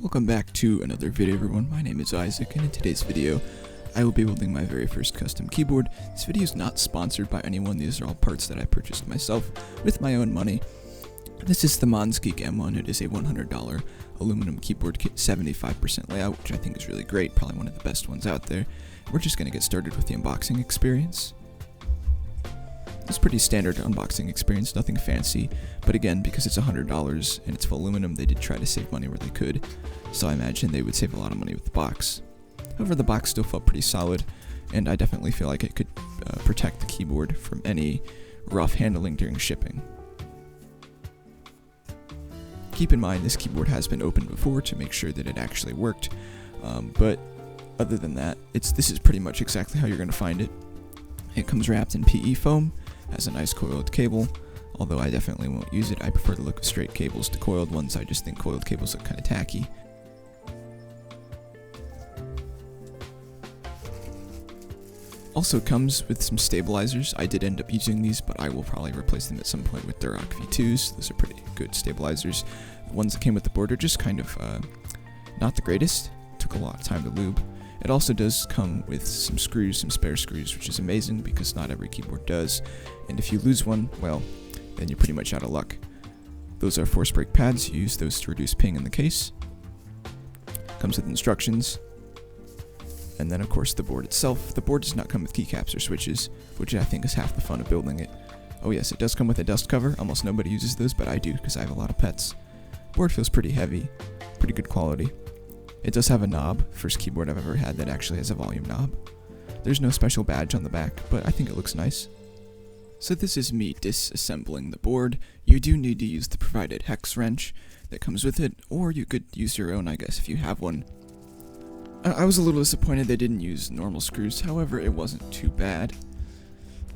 Welcome back to another video, everyone. My name is Isaac, and in today's video, I will be building my very first custom keyboard. This video is not sponsored by anyone. These are all parts that I purchased myself with my own money. This is the Monsgeek M1. It is a $100 aluminum keyboard kit, 75% layout, which I think is really great, probably one of the best ones out there. We're just going to get started with the unboxing experience. It's pretty standard unboxing experience, nothing fancy, but again, because it's $100 and it's full aluminum, they did try to save money where they could, so I imagine they would save a lot of money with the box. However, the box still felt pretty solid, and I definitely feel like it could protect the keyboard from any rough handling during shipping. Keep in mind, this keyboard has been opened before to make sure that it actually worked, but other than that, this is pretty much exactly how you're going to find it. It comes wrapped in PE foam, has a nice coiled cable, although I definitely won't use it. I prefer the look of straight cables to coiled ones. I just think coiled cables look kind of tacky. Also comes with some stabilizers. I did end up using these, but I will probably replace them at some point with Durock V2s. Those are pretty good stabilizers. The ones that came with the board are just kind of not the greatest. Took a lot of time to lube. It also does come with some screws, some spare screws, which is amazing because not every keyboard does. And if you lose one, well, then you're pretty much out of luck. Those are force brake pads. You use those to reduce ping in the case. Comes with instructions. And then, of course, the board itself. The board does not come with keycaps or switches, which I think is half the fun of building it. Oh yes, it does come with a dust cover. Almost nobody uses those, but I do because I have a lot of pets. Board feels pretty heavy, pretty good quality. It does have a knob, first keyboard I've ever had that actually has a volume knob. There's no special badge on the back, but I think it looks nice. So this is me disassembling the board. You do need to use the provided hex wrench that comes with it, or you could use your own, I guess, if you have one. I was a little disappointed they didn't use normal screws, however, it wasn't too bad.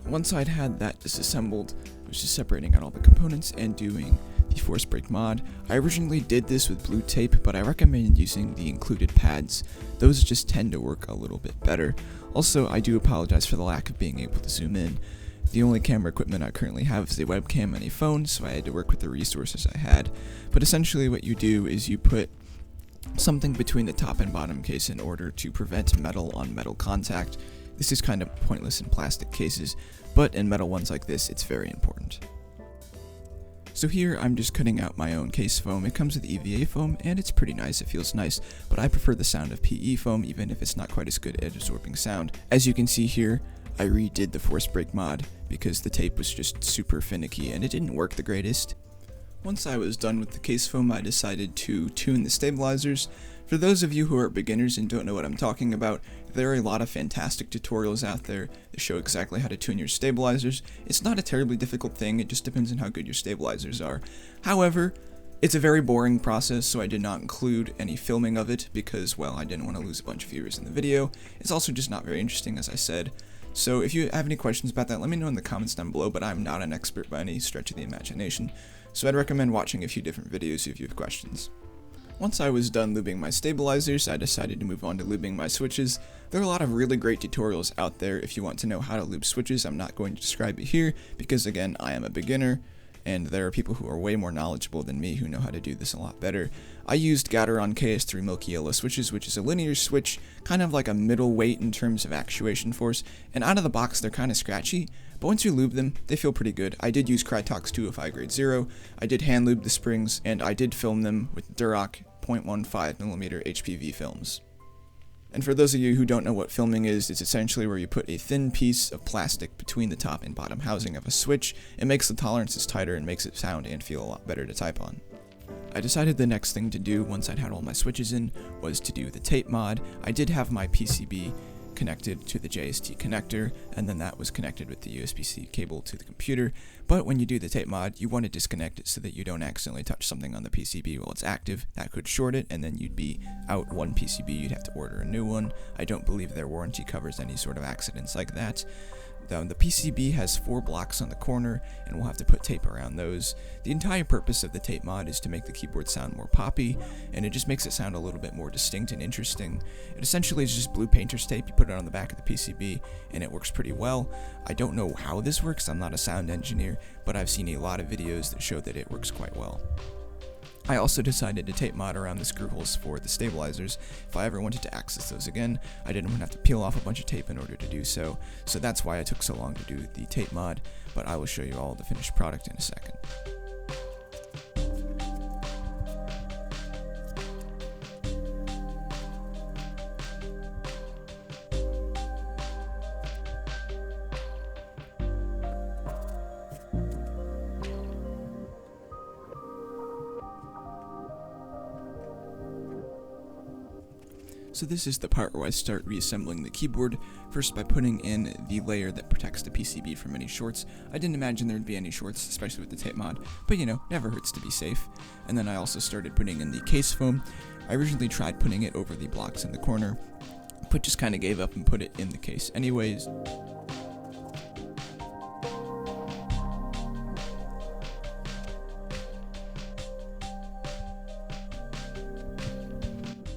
Once I'd had that disassembled, I was just separating out all the components and doing the force brake mod. I originally did this with blue tape, but I recommend using the included pads. Those just tend to work a little bit better. Also, I do apologize for the lack of being able to zoom in. The only camera equipment I currently have is a webcam and a phone, so I had to work with the resources I had. But essentially what you do is you put something between the top and bottom case in order to prevent metal on metal contact. This is kind of pointless in plastic cases, but in metal ones like this, it's very important. So here I'm just cutting out my own case foam. It comes with EVA foam and it's pretty nice, it feels nice, but I prefer the sound of PE foam even if it's not quite as good at absorbing sound. As you can see here, I redid the force brake mod because the tape was just super finicky and it didn't work the greatest. Once I was done with the case foam, I decided to tune the stabilizers. For those of you who are beginners and don't know what I'm talking about, there are a lot of fantastic tutorials out there that show exactly how to tune your stabilizers. It's not a terribly difficult thing, it just depends on how good your stabilizers are. However, it's a very boring process, so I did not include any filming of it because, well, I didn't want to lose a bunch of viewers in the video. It's also just not very interesting, as I said. So if you have any questions about that, let me know in the comments down below, but I'm not an expert by any stretch of the imagination. So I'd recommend watching a few different videos if you have questions. Once I was done lubing my stabilizers, I decided to move on to lubing my switches. There are a lot of really great tutorials out there if you want to know how to lube switches. I'm not going to describe it here because, again, I am a beginner, and there are people who are way more knowledgeable than me who know how to do this a lot better. I used Gateron KS3 Milky Yellow switches, which is a linear switch, kind of like a middle weight in terms of actuation force, and out of the box they're kind of scratchy, but once you lube them, they feel pretty good. I did use Krytox 205 grade 0, I did hand lube the springs, and I did film them with Durock 0.15mm HPV films. And for those of you who don't know what filming is, it's essentially where you put a thin piece of plastic between the top and bottom housing of a switch. It makes the tolerances tighter and makes it sound and feel a lot better to type on. I decided the next thing to do once I'd had all my switches in was to do the tape mod. I did have my PCB connected to the JST connector, and then that was connected with the USB-C cable to the computer. But when you do the tape mod, you want to disconnect it so that you don't accidentally touch something on the PCB while it's active. That could short it, and then you'd be out one PCB. You'd have to order a new one. I don't believe their warranty covers any sort of accidents like that. The PCB has 4 blocks on the corner, and we'll have to put tape around those. The entire purpose of the tape mod is to make the keyboard sound more poppy, and it just makes it sound a little bit more distinct and interesting. It essentially is just blue painter's tape. You put it on the back of the PCB, and it works pretty well. I don't know how this works, I'm not a sound engineer, but I've seen a lot of videos that show that it works quite well. I also decided to tape mod around the screw holes for the stabilizers. If I ever wanted to access those again, I didn't want to have to peel off a bunch of tape in order to do so. So that's why it took so long to do the tape mod, but I will show you all the finished product in a second. So this is the part where I start reassembling the keyboard, first by putting in the layer that protects the PCB from any shorts. I didn't imagine there would be any shorts, especially with the tape mod, but you know, never hurts to be safe. And then I also started putting in the case foam. I originally tried putting it over the blocks in the corner, but just kind of gave up and put it in the case anyways.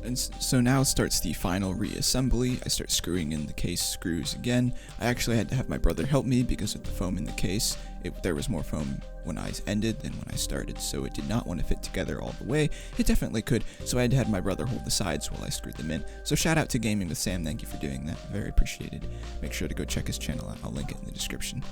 And so now starts the final reassembly. I start screwing in the case screws again. I actually had to have my brother help me because of the foam in the case. There was more foam when I ended than when I started, so it did not want to fit together all the way. It definitely could, so I had to have my brother hold the sides while I screwed them in. So shout out to Gaming with Sam, thank you for doing that, very appreciated. Make sure to go check his channel out, I'll link it in the description.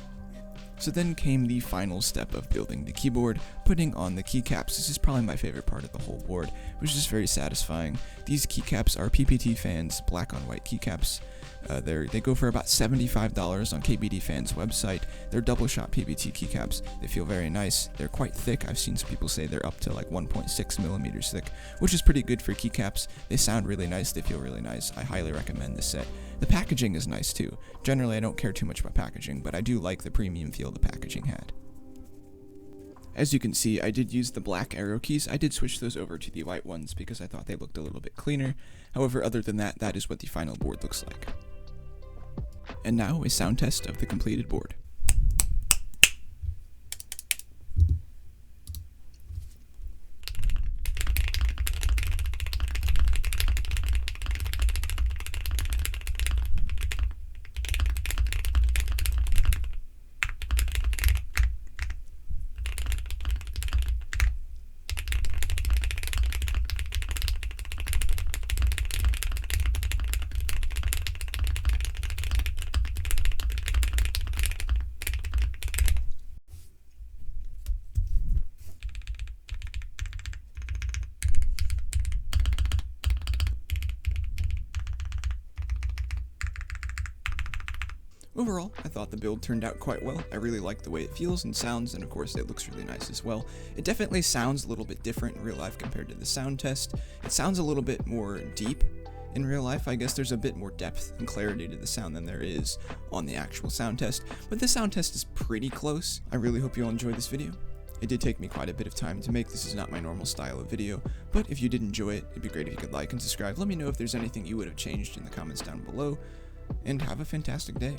So then came the final step of building the keyboard, putting on the keycaps. This is probably my favorite part of the whole board, which is just very satisfying. These keycaps are PPT Fans black on white keycaps. They go for about $75 on KBD Fans' website. They're double shot PPT keycaps. They feel very nice. They're quite thick. I've seen some people say they're up to like 1.6 millimeters thick, which is pretty good for keycaps. They sound really nice. They feel really nice. I highly recommend this set. The packaging is nice too. Generally, I don't care too much about packaging, but I do like the premium feel the packaging had. As you can see, I did use the black arrow keys. I did switch those over to the white ones because I thought they looked a little bit cleaner. However, other than that, that is what the final board looks like. And now a sound test of the completed board. Overall, I thought the build turned out quite well. I really like the way it feels and sounds, and of course it looks really nice as well. It definitely sounds a little bit different in real life compared to the sound test. It sounds a little bit more deep in real life. I guess there's a bit more depth and clarity to the sound than there is on the actual sound test, but the sound test is pretty close. I really hope you all enjoyed this video. It did take me quite a bit of time to make. This is not my normal style of video, but if you did enjoy it, it'd be great if you could like and subscribe. Let me know if there's anything you would have changed in the comments down below, and have a fantastic day.